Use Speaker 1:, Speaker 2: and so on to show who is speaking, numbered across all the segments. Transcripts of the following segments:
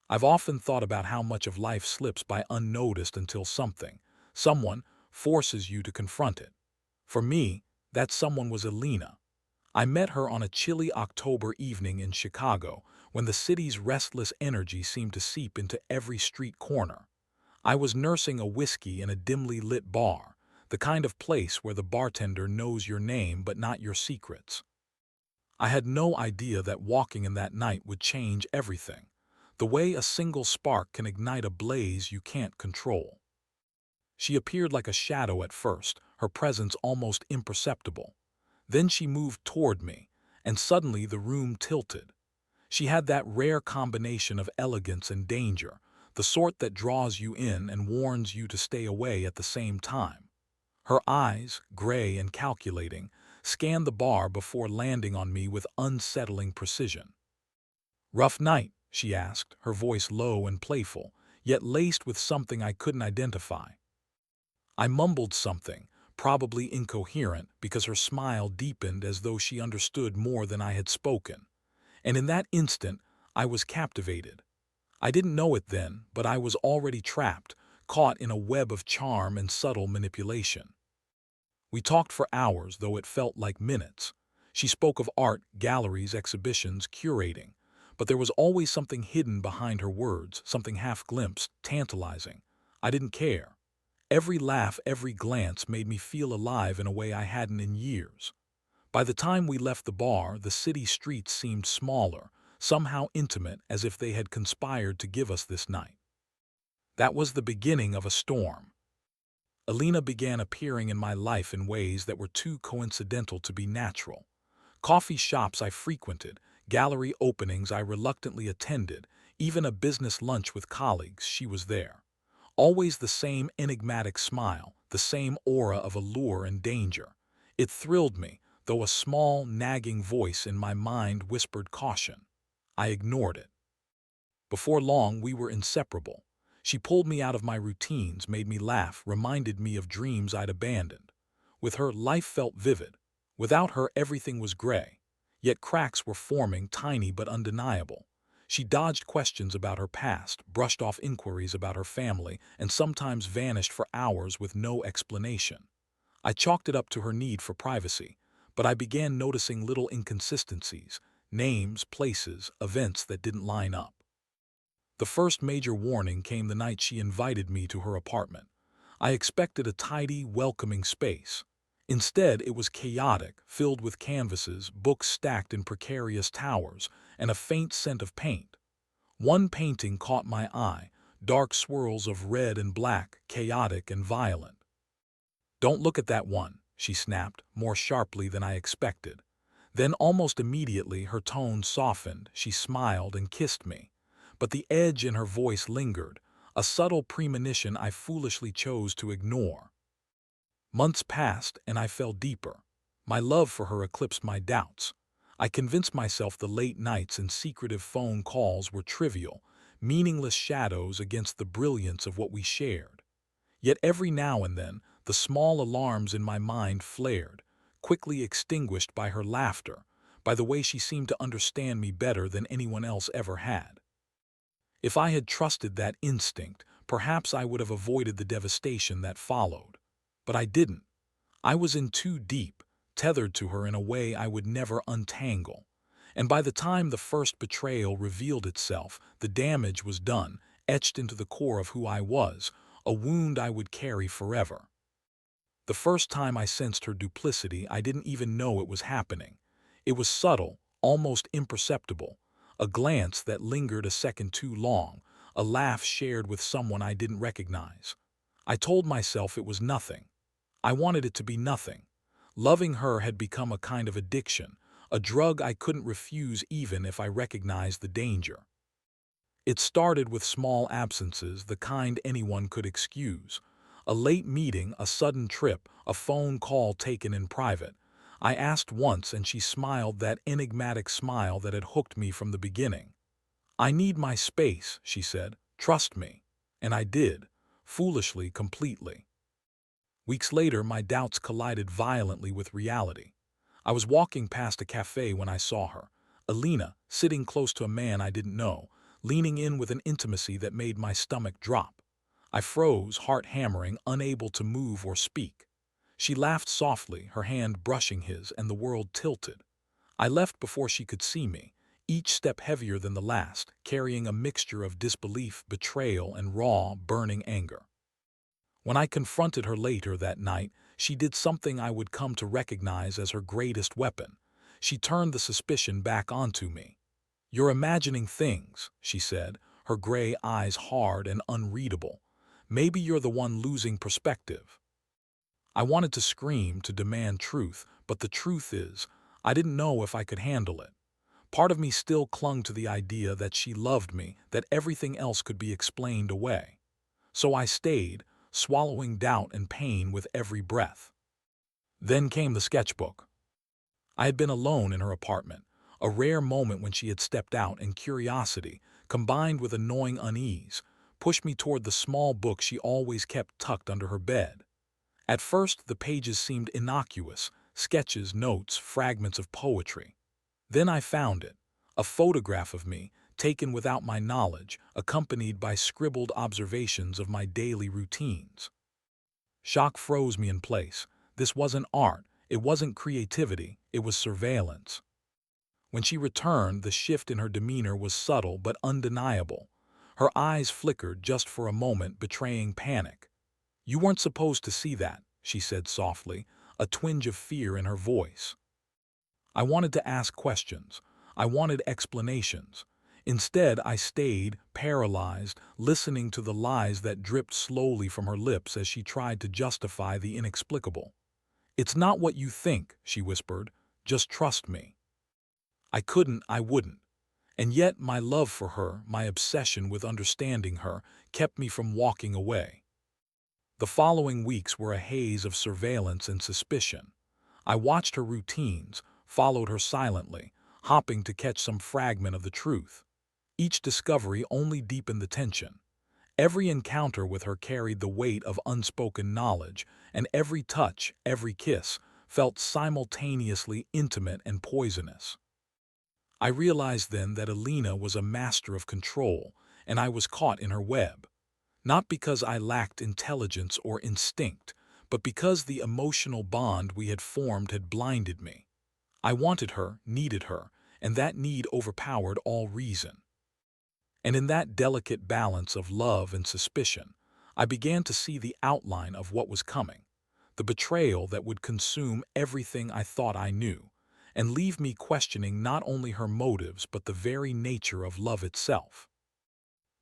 Speaker 1: I've often thought about how much of life slips by unnoticed until someone, forces you to confront it. For me, that someone was Alina. I met her on a chilly October evening in Chicago when the city's restless energy seemed to seep into every street corner. I was nursing a whiskey in a dimly lit bar, the kind of place where the bartender knows your name but not your secrets. I had no idea that walking in that night would change everything, the way a single spark can ignite a blaze you can't control. She appeared like a shadow at first, her presence almost imperceptible. Then she moved toward me, and suddenly the room tilted. She had that rare combination of elegance and danger, the sort that draws you in and warns you to stay away at the same time. Her eyes, gray and calculating, scanned the bar before landing on me with unsettling precision. "Rough night?" she asked, her voice low and playful, yet laced with something I couldn't identify. I mumbled something, probably incoherent, because her smile deepened as though she understood more than I had spoken. And in that instant, I was captivated. I didn't know it then, but I was already trapped, caught in a web of charm and subtle manipulation. We talked for hours, though it felt like minutes. She spoke of art, galleries, exhibitions, curating. But there was always something hidden behind her words, something half-glimpsed, tantalizing. I didn't care. Every laugh, every glance made me feel alive in a way I hadn't in years. By the time we left the bar, the city streets seemed smaller, somehow intimate, as if they had conspired to give us this night. That was the beginning of a storm. Alina began appearing in my life in ways that were too coincidental to be natural. Coffee shops I frequented, gallery openings I reluctantly attended, even a business lunch with colleagues, she was there. Always the same enigmatic smile, the same aura of allure and danger. It thrilled me, though a small, nagging voice in my mind whispered caution. I ignored it. Before long, we were inseparable. She pulled me out of my routines, made me laugh, reminded me of dreams I'd abandoned. With her, life felt vivid. Without her, everything was gray. Yet cracks were forming, tiny but undeniable. She dodged questions about her past, brushed off inquiries about her family, and sometimes vanished for hours with no explanation. I chalked it up to her need for privacy, but I began noticing little inconsistencies, names, places, events that didn't line up. The first major warning came the night she invited me to her apartment. I expected a tidy, welcoming space. Instead, it was chaotic, filled with canvases, books stacked in precarious towers, and a faint scent of paint. One painting caught my eye, dark swirls of red and black, chaotic and violent. "Don't look at that one," she snapped, more sharply than I expected. Then almost immediately her tone softened, she smiled and kissed me. But the edge in her voice lingered, a subtle premonition I foolishly chose to ignore. Months passed, and I fell deeper. My love for her eclipsed my doubts. I convinced myself the late nights and secretive phone calls were trivial, meaningless shadows against the brilliance of what we shared. Yet every now and then, the small alarms in my mind flared, quickly extinguished by her laughter, by the way she seemed to understand me better than anyone else ever had. If I had trusted that instinct, perhaps I would have avoided the devastation that followed. But I didn't. I was in too deep, tethered to her in a way I would never untangle. And by the time the first betrayal revealed itself, the damage was done, etched into the core of who I was, a wound I would carry forever. The first time I sensed her duplicity, I didn't even know it was happening. It was subtle, almost imperceptible, a glance that lingered a second too long, a laugh shared with someone I didn't recognize. I told myself it was nothing. I wanted it to be nothing. Loving her had become a kind of addiction, a drug I couldn't refuse even if I recognized the danger. It started with small absences, the kind anyone could excuse. A late meeting, a sudden trip, a phone call taken in private. I asked once and she smiled, that enigmatic smile that had hooked me from the beginning. "I need my space," she said. "Trust me." And I did, foolishly, completely. Weeks later, my doubts collided violently with reality. I was walking past a cafe when I saw her, Alina, sitting close to a man I didn't know, leaning in with an intimacy that made my stomach drop. I froze, heart hammering, unable to move or speak. She laughed softly, her hand brushing his, and the world tilted. I left before she could see me, each step heavier than the last, carrying a mixture of disbelief, betrayal, and raw, burning anger. When I confronted her later that night, she did something I would come to recognize as her greatest weapon. She turned the suspicion back onto me. "You're imagining things," she said, her gray eyes hard and unreadable. "Maybe you're the one losing perspective." I wanted to scream, to demand truth, but the truth is, I didn't know if I could handle it. Part of me still clung to the idea that she loved me, that everything else could be explained away. So I stayed, swallowing doubt and pain with every breath. Then came the sketchbook. I had been alone in her apartment, a rare moment when she had stepped out, and curiosity, combined with annoying unease, pushed me toward the small book she always kept tucked under her bed. At first, the pages seemed innocuous, sketches, notes, fragments of poetry. Then I found it, a photograph of me, taken without my knowledge, accompanied by scribbled observations of my daily routines. Shock froze me in place. This wasn't art, it wasn't creativity, it was surveillance. When she returned, the shift in her demeanor was subtle but undeniable. Her eyes flickered just for a moment, betraying panic. "You weren't supposed to see that," she said softly, a twinge of fear in her voice. I wanted to ask questions. I wanted explanations. Instead, I stayed, paralyzed, listening to the lies that dripped slowly from her lips as she tried to justify the inexplicable. "It's not what you think," she whispered. "Just trust me." I wouldn't. And yet my love for her, my obsession with understanding her, kept me from walking away. The following weeks were a haze of surveillance and suspicion. I watched her routines, followed her silently, hopping to catch some fragment of the truth. Each discovery only deepened the tension. Every encounter with her carried the weight of unspoken knowledge, and every touch, every kiss, felt simultaneously intimate and poisonous. I realized then that Alina was a master of control, and I was caught in her web. Not because I lacked intelligence or instinct, but because the emotional bond we had formed had blinded me. I wanted her, needed her, and that need overpowered all reason. And in that delicate balance of love and suspicion, I began to see the outline of what was coming, the betrayal that would consume everything I thought I knew, and leave me questioning not only her motives but the very nature of love itself.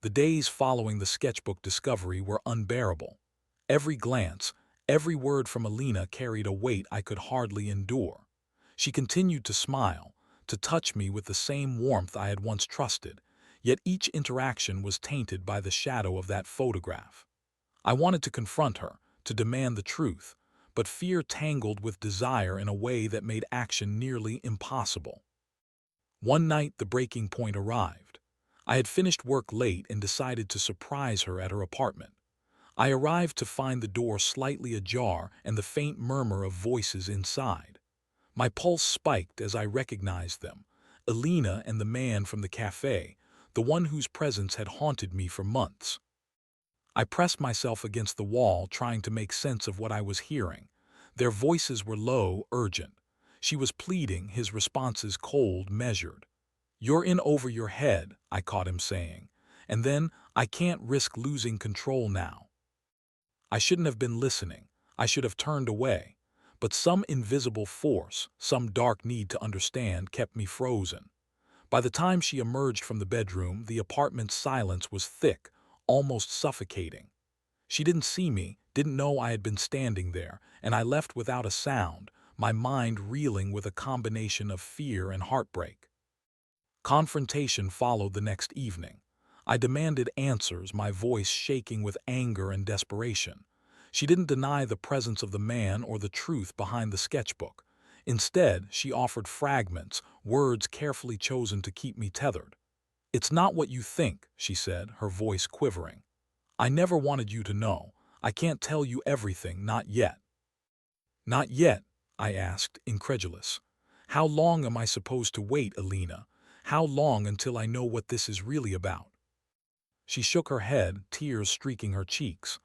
Speaker 1: The days following the sketchbook discovery were unbearable. Every glance, every word from Alina carried a weight I could hardly endure. She continued to smile, to touch me with the same warmth I had once trusted, yet each interaction was tainted by the shadow of that photograph. I wanted to confront her, to demand the truth, but fear tangled with desire in a way that made action nearly impossible. One night the breaking point arrived. I had finished work late and decided to surprise her at her apartment. I arrived to find the door slightly ajar and the faint murmur of voices inside. My pulse spiked as I recognized them, Alina and the man from the cafe, the one whose presence had haunted me for months. I pressed myself against the wall, trying to make sense of what I was hearing. Their voices were low, urgent. She was pleading, his responses cold, measured. "You're in over your head," I caught him saying. And then, "I can't risk losing control now." I shouldn't have been listening. I should have turned away. But some invisible force, some dark need to understand, kept me frozen. By the time she emerged from the bedroom, the apartment's silence was thick, almost suffocating. She didn't see me, didn't know I had been standing there, and I left without a sound, my mind reeling with a combination of fear and heartbreak. Confrontation followed the next evening. I demanded answers, my voice shaking with anger and desperation. She didn't deny the presence of the man or the truth behind the sketchbook. Instead, she offered fragments, words carefully chosen to keep me tethered. "It's not what you think," she said, her voice quivering. "I never wanted you to know. I can't tell you everything, not yet." "Not yet?" I asked, incredulous. "How long am I supposed to wait, Alina? How long until I know what this is really about?" She shook her head, tears streaking her cheeks.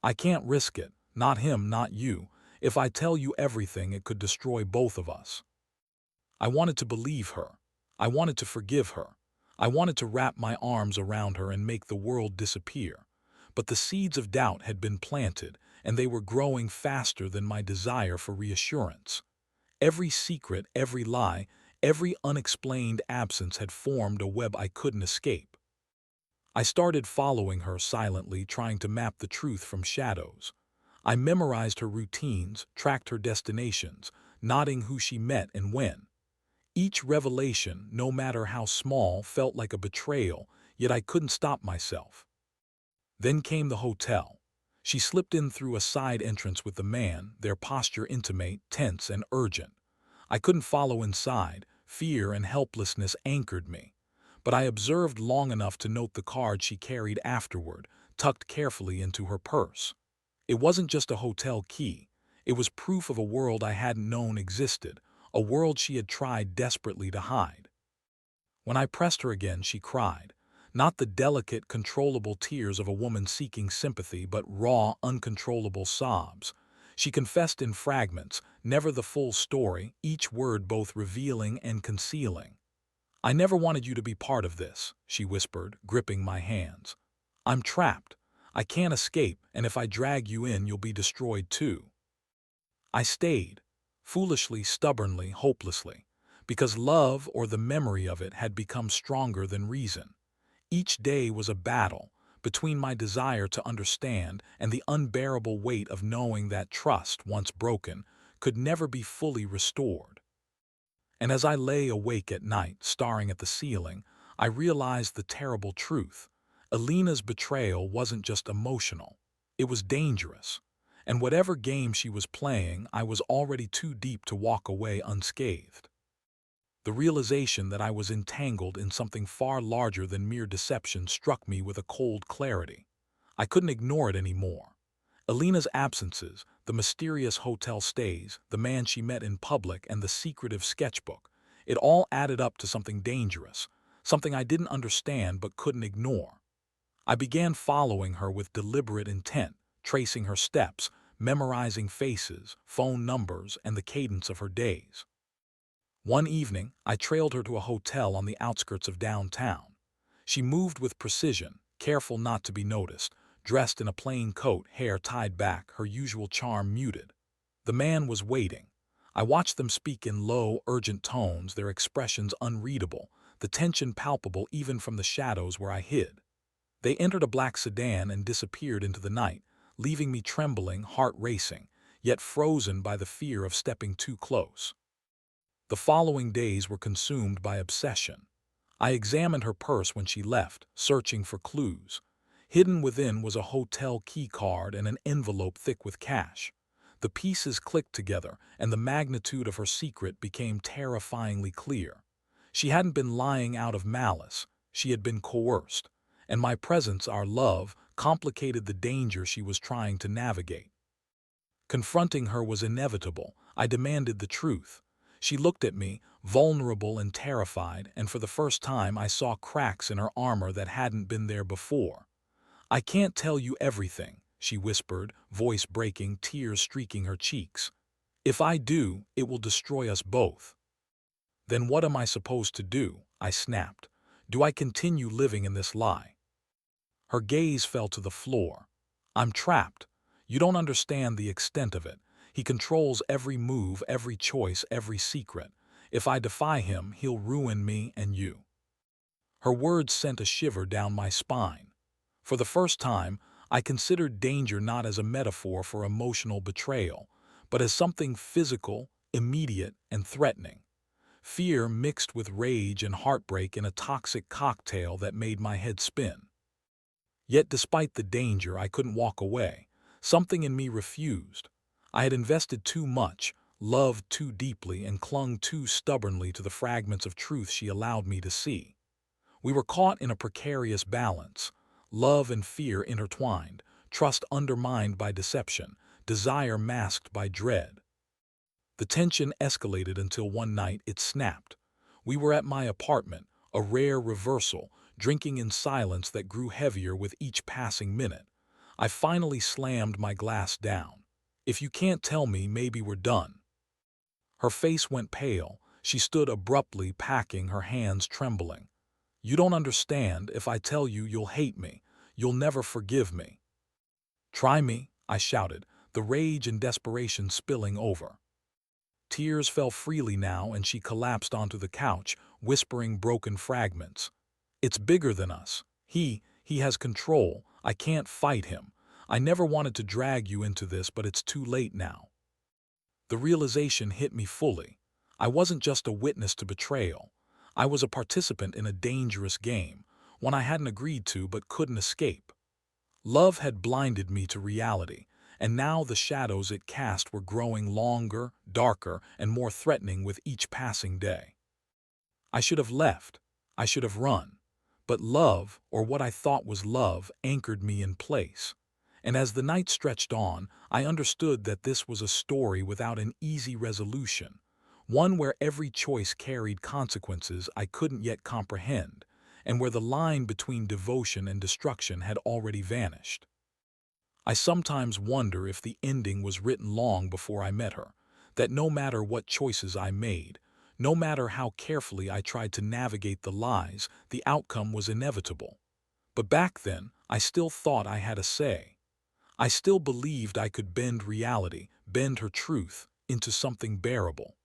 Speaker 1: I can't risk it. Not him, not you. If I tell you everything, it could destroy both of us. I wanted to believe her. I wanted to forgive her. I wanted to wrap my arms around her and make the world disappear. But the seeds of doubt had been planted, and they were growing faster than my desire for reassurance. Every secret, every lie, every unexplained absence had formed a web I couldn't escape. I started following her silently, trying to map the truth from shadows. I memorized her routines, tracked her destinations, noting who she met and when. Each revelation, no matter how small, felt like a betrayal, yet I couldn't stop myself. Then came the hotel. She slipped in through a side entrance with the man, their posture intimate, tense, and urgent. I couldn't follow inside. Fear and helplessness anchored me. But I observed long enough to note the card she carried afterward, tucked carefully into her purse. It wasn't just a hotel key. It was proof of a world I hadn't known existed, a world she had tried desperately to hide. When I pressed her again, she cried. Not the delicate, controllable tears of a woman seeking sympathy, but raw, uncontrollable sobs. She confessed in fragments, never the full story, each word both revealing and concealing. I never wanted you to be part of this, she whispered, gripping my hands. I'm trapped. I can't escape, and if I drag you in, you'll be destroyed too. I stayed, foolishly, stubbornly, hopelessly, because love, or the memory of it, had become stronger than reason. Each day was a battle between my desire to understand and the unbearable weight of knowing that trust, once broken, could never be fully restored. And as I lay awake at night, staring at the ceiling, I realized the terrible truth. Alina's betrayal wasn't just emotional. It was dangerous. And whatever game she was playing, I was already too deep to walk away unscathed. The realization that I was entangled in something far larger than mere deception struck me with a cold clarity. I couldn't ignore it anymore. Alina's absences, the mysterious hotel stays, the man she met in public, and the secretive sketchbook, it all added up to something dangerous, something I didn't understand but couldn't ignore. I began following her with deliberate intent, tracing her steps, memorizing faces, phone numbers, and the cadence of her days. One evening, I trailed her to a hotel on the outskirts of downtown. She moved with precision, careful not to be noticed, dressed in a plain coat, hair tied back, her usual charm muted. The man was waiting. I watched them speak in low, urgent tones, their expressions unreadable, the tension palpable even from the shadows where I hid. They entered a black sedan and disappeared into the night, leaving me trembling, heart racing, yet frozen by the fear of stepping too close. The following days were consumed by obsession. I examined her purse when she left, searching for clues. Hidden within was a hotel key card and an envelope thick with cash. The pieces clicked together, and the magnitude of her secret became terrifyingly clear. She hadn't been lying out of malice. She had been coerced. And my presence, our love, complicated the danger she was trying to navigate. Confronting her was inevitable. I demanded the truth. She looked at me, vulnerable and terrified, and for the first time I saw cracks in her armor that hadn't been there before. I can't tell you everything, she whispered, voice breaking, tears streaking her cheeks. If I do, it will destroy us both. Then what am I supposed to do? I snapped. Do I continue living in this lie? Her gaze fell to the floor. I'm trapped. You don't understand the extent of it. He controls every move, every choice, every secret. If I defy him, he'll ruin me and you. Her words sent a shiver down my spine. For the first time, I considered danger not as a metaphor for emotional betrayal, but as something physical, immediate, and threatening. Fear mixed with rage and heartbreak in a toxic cocktail that made my head spin. Yet despite the danger, I couldn't walk away. Something in me refused. I had invested too much, loved too deeply, and clung too stubbornly to the fragments of truth she allowed me to see. We were caught in a precarious balance, love and fear intertwined, trust undermined by deception, desire masked by dread. The tension escalated until one night it snapped. We were at my apartment, a rare reversal, drinking in silence that grew heavier with each passing minute. I finally slammed my glass down. "If you can't tell me, maybe we're done." Her face went pale. She stood abruptly, packing, her hands trembling. "You don't understand. If I tell you, you'll hate me. You'll never forgive me." "Try me," I shouted, the rage and desperation spilling over. Tears fell freely now, and she collapsed onto the couch, whispering broken fragments. "It's bigger than us. He has control. I can't fight him. I never wanted to drag you into this, but it's too late now." The realization hit me fully. I wasn't just a witness to betrayal. I was a participant in a dangerous game, one I hadn't agreed to but couldn't escape. Love had blinded me to reality, and now the shadows it cast were growing longer, darker, and more threatening with each passing day. I should have left. I should have run. But love, or what I thought was love, anchored me in place. And as the night stretched on, I understood that this was a story without an easy resolution, one where every choice carried consequences I couldn't yet comprehend, and where the line between devotion and destruction had already vanished. I sometimes wonder if the ending was written long before I met her, that no matter what choices I made, no matter how carefully I tried to navigate the lies, the outcome was inevitable. But back then, I still thought I had a say. I still believed I could bend reality, bend her truth, into something bearable.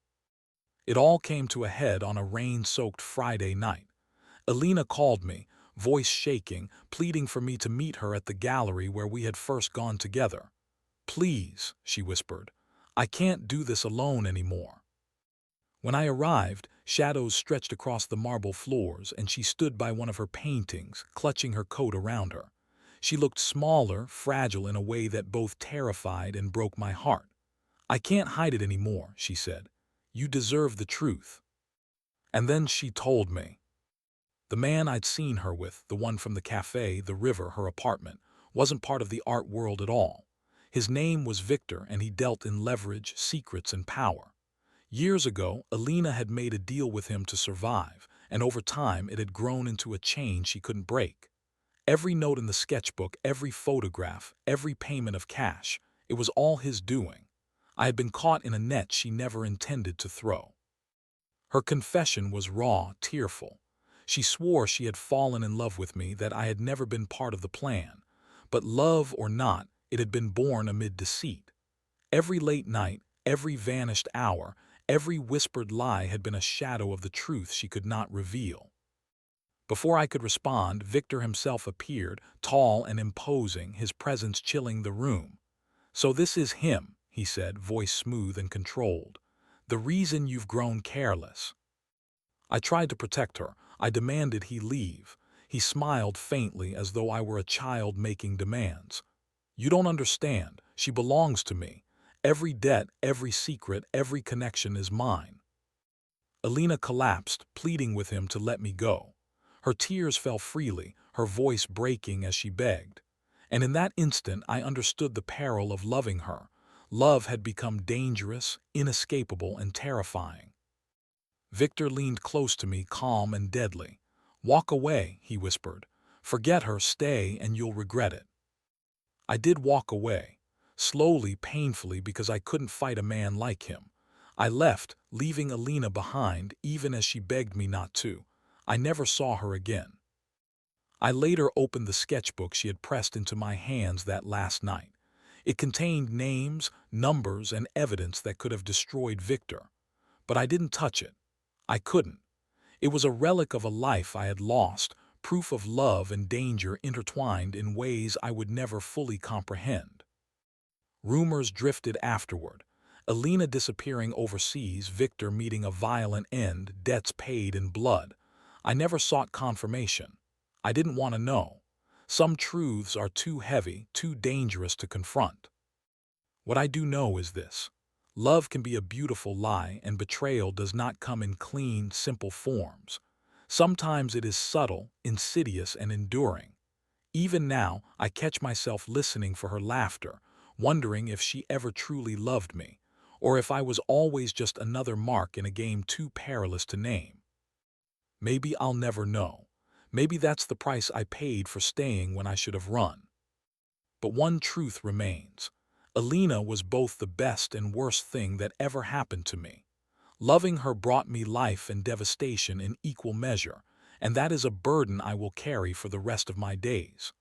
Speaker 1: It all came to a head on a rain-soaked Friday night. Alina called me, voice shaking, pleading for me to meet her at the gallery where we had first gone together. "Please," she whispered, "I can't do this alone anymore." When I arrived, shadows stretched across the marble floors, and she stood by one of her paintings, clutching her coat around her. She looked smaller, fragile in a way that both terrified and broke my heart. "I can't hide it anymore," she said. "You deserve the truth." And then she told me. The man I'd seen her with, the one from the cafe, the river, her apartment, wasn't part of the art world at all. His name was Victor, and he dealt in leverage, secrets, and power. Years ago, Alina had made a deal with him to survive, and over time it had grown into a chain she couldn't break. Every note in the sketchbook, every photograph, every payment of cash, it was all his doing. I had been caught in a net she never intended to throw. Her confession was raw, tearful. She swore she had fallen in love with me, that I had never been part of the plan. But love or not, it had been born amid deceit. Every late night, every vanished hour, every whispered lie had been a shadow of the truth she could not reveal. Before I could respond, Victor himself appeared, tall and imposing, his presence chilling the room. "So this is him," he said, voice smooth and controlled. "The reason you've grown careless." I tried to protect her. I demanded he leave. He smiled faintly, as though I were a child making demands. "You don't understand. She belongs to me. Every debt, every secret, every connection is mine." Alina collapsed, pleading with him to let me go. Her tears fell freely, her voice breaking as she begged. And in that instant I understood the peril of loving her. Love had become dangerous, inescapable, and terrifying. Victor leaned close to me, calm and deadly. "Walk away," he whispered. "Forget her, stay, and you'll regret it." I did walk away, slowly, painfully, because I couldn't fight a man like him. I left, leaving Alina behind, even as she begged me not to. I never saw her again. I later opened the sketchbook she had pressed into my hands that last night. It contained names, numbers, and evidence that could have destroyed Victor. But I didn't touch it. I couldn't. It was a relic of a life I had lost, proof of love and danger intertwined in ways I would never fully comprehend. Rumors drifted afterward. Alina disappearing overseas, Victor meeting a violent end, debts paid in blood. I never sought confirmation. I didn't want to know. Some truths are too heavy, too dangerous to confront. What I do know is this. Love can be a beautiful lie, and betrayal does not come in clean, simple forms. Sometimes it is subtle, insidious, and enduring. Even now, I catch myself listening for her laughter, wondering if she ever truly loved me, or if I was always just another mark in a game too perilous to name. Maybe I'll never know. Maybe that's the price I paid for staying when I should have run. But one truth remains. Alina was both the best and worst thing that ever happened to me. Loving her brought me life and devastation in equal measure, and that is a burden I will carry for the rest of my days.